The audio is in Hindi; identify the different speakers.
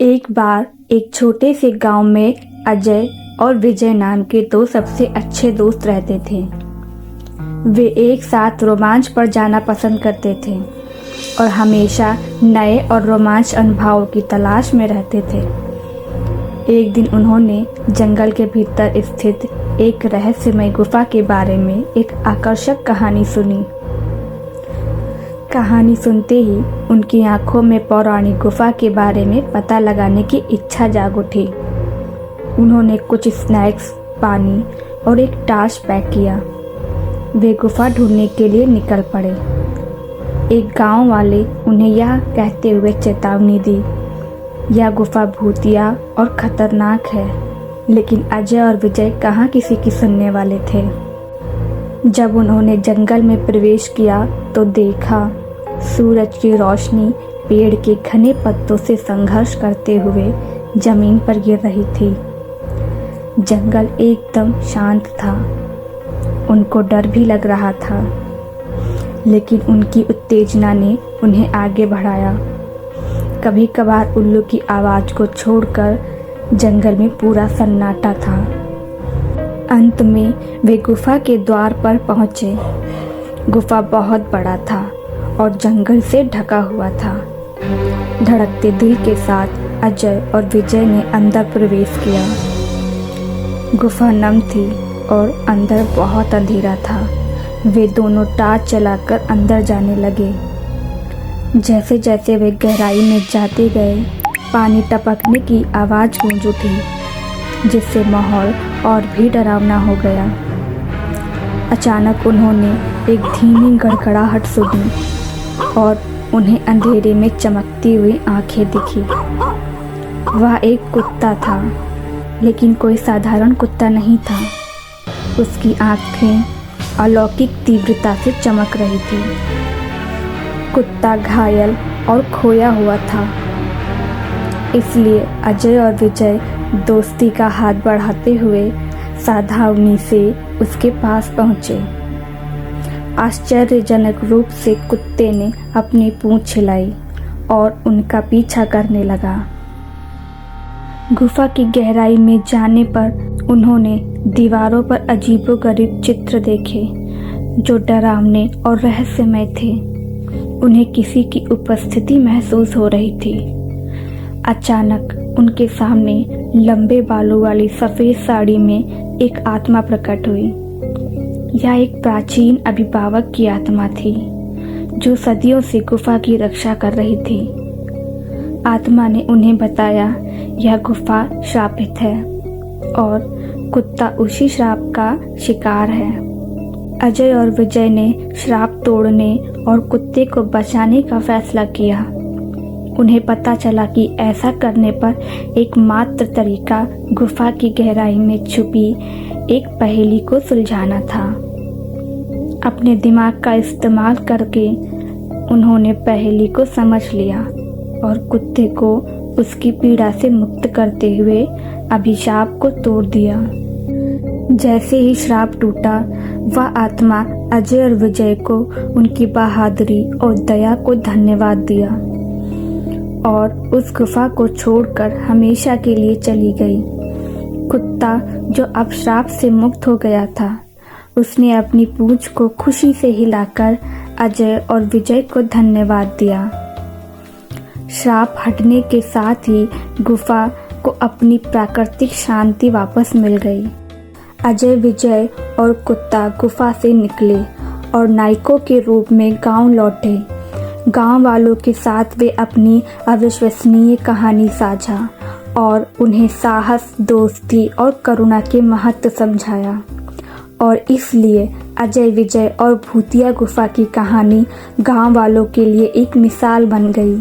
Speaker 1: एक बार एक छोटे से गांव में अजय और विजय नाम के दो सबसे अच्छे दोस्त रहते थे। वे एक साथ रोमांच पर जाना पसंद करते थे और हमेशा नए और रोमांच अनुभवों की तलाश में रहते थे। एक दिन उन्होंने जंगल के भीतर स्थित एक रहस्यमय गुफा के बारे में एक आकर्षक कहानी सुनी। कहानी सुनते ही उनकी आंखों में पौराणिक गुफा के बारे में पता लगाने की इच्छा जाग उठी। उन्होंने कुछ स्नैक्स, पानी और एक टॉर्च पैक किया। वे गुफा ढूंढने के लिए निकल पड़े। एक गांव वाले उन्हें यह कहते हुए चेतावनी दी, यह गुफा भूतिया और खतरनाक है। लेकिन अजय और विजय कहाँ किसी की सुनने वाले थे। जब उन्होंने जंगल में प्रवेश किया तो देखा सूरज की रोशनी पेड़ के घने पत्तों से संघर्ष करते हुए जमीन पर गिर रही थी। जंगल एकदम शांत था। उनको डर भी लग रहा था, लेकिन उनकी उत्तेजना ने उन्हें आगे बढ़ाया। कभी कभार उल्लू की आवाज़ को छोड़कर जंगल में पूरा सन्नाटा था। अंत में वे गुफा के द्वार पर पहुंचे। गुफा बहुत बड़ा था और जंगल से ढका हुआ था। धड़कते दिल के साथ अजय और विजय ने अंदर प्रवेश किया। गुफा नम थी और अंदर बहुत अंधेरा था। वे दोनों टॉर्च चलाकर अंदर जाने लगे। जैसे जैसे वे गहराई में जाते गए, पानी टपकने की आवाज़ गूंज उठी, जिससे माहौल और भी डरावना हो गया। अचानक उन्होंने एक धीमी गड़गड़ाहट सुनी और उन्हें अंधेरे में चमकती हुई आंखें दिखी। वह एक कुत्ता था, लेकिन कोई साधारण कुत्ता नहीं था। उसकी आंखें अलौकिक तीव्रता से चमक रही थी। कुत्ता घायल और खोया हुआ था। इसलिए अजय और विजय दोस्ती का हाथ बढ़ाते हुए सावधानी से उसके पास पहुंचे। आश्चर्यजनक रूप से कुत्ते ने अपनी पूंछ हिलाई और उनका पीछा करने लगा। गुफा की गहराई में जाने पर उन्होंने दीवारों पर अजीबोगरीब चित्र देखे, जो डरावने और रहस्यमय थे। उन्हें किसी की उपस्थिति महसूस हो रही थी। अचानक उनके सामने लंबे बालों वाली सफ़ेद साड़ी में एक आत्मा प्रकट हुई। यह एक प्राचीन अभिभावक की आत्मा थी, जो सदियों से गुफा की रक्षा कर रही थी। आत्मा ने उन्हें बताया, यह गुफा श्रापित है और कुत्ता उसी श्राप का शिकार है। अजय और विजय ने श्राप तोड़ने और कुत्ते को बचाने का फैसला किया। उन्हें पता चला कि ऐसा करने पर एकमात्र तरीका गुफा की गहराई में छुपी एक पहेली को सुलझाना था। अपने दिमाग का इस्तेमाल करके उन्होंने पहेली को समझ लिया और कुत्ते को उसकी पीड़ा से मुक्त करते हुए अभिशाप को तोड़ दिया। जैसे ही श्राप टूटा, वह आत्मा अजय और विजय को उनकी बहादुरी और दया को धन्यवाद दिया और उस गुफा को छोड़कर हमेशा के लिए चली गई। कुत्ता, जो अब श्राप से मुक्त हो गया था, उसने अपनी पूंछ को खुशी से हिलाकर अजय और विजय को धन्यवाद दिया। श्राप हटने के साथ ही गुफा को अपनी प्राकृतिक शांति वापस मिल गई। अजय, विजय और कुत्ता गुफा से निकले और नायकों के रूप में गांव लौटे। गांव वालों के साथ वे अपनी अविश्वसनीय कहानी साझा और उन्हें साहस, दोस्ती और करुणा के महत्व समझाया। और इसलिए अजय, विजय और भूतिया गुफा की कहानी गांव वालों के लिए एक मिसाल बन गई।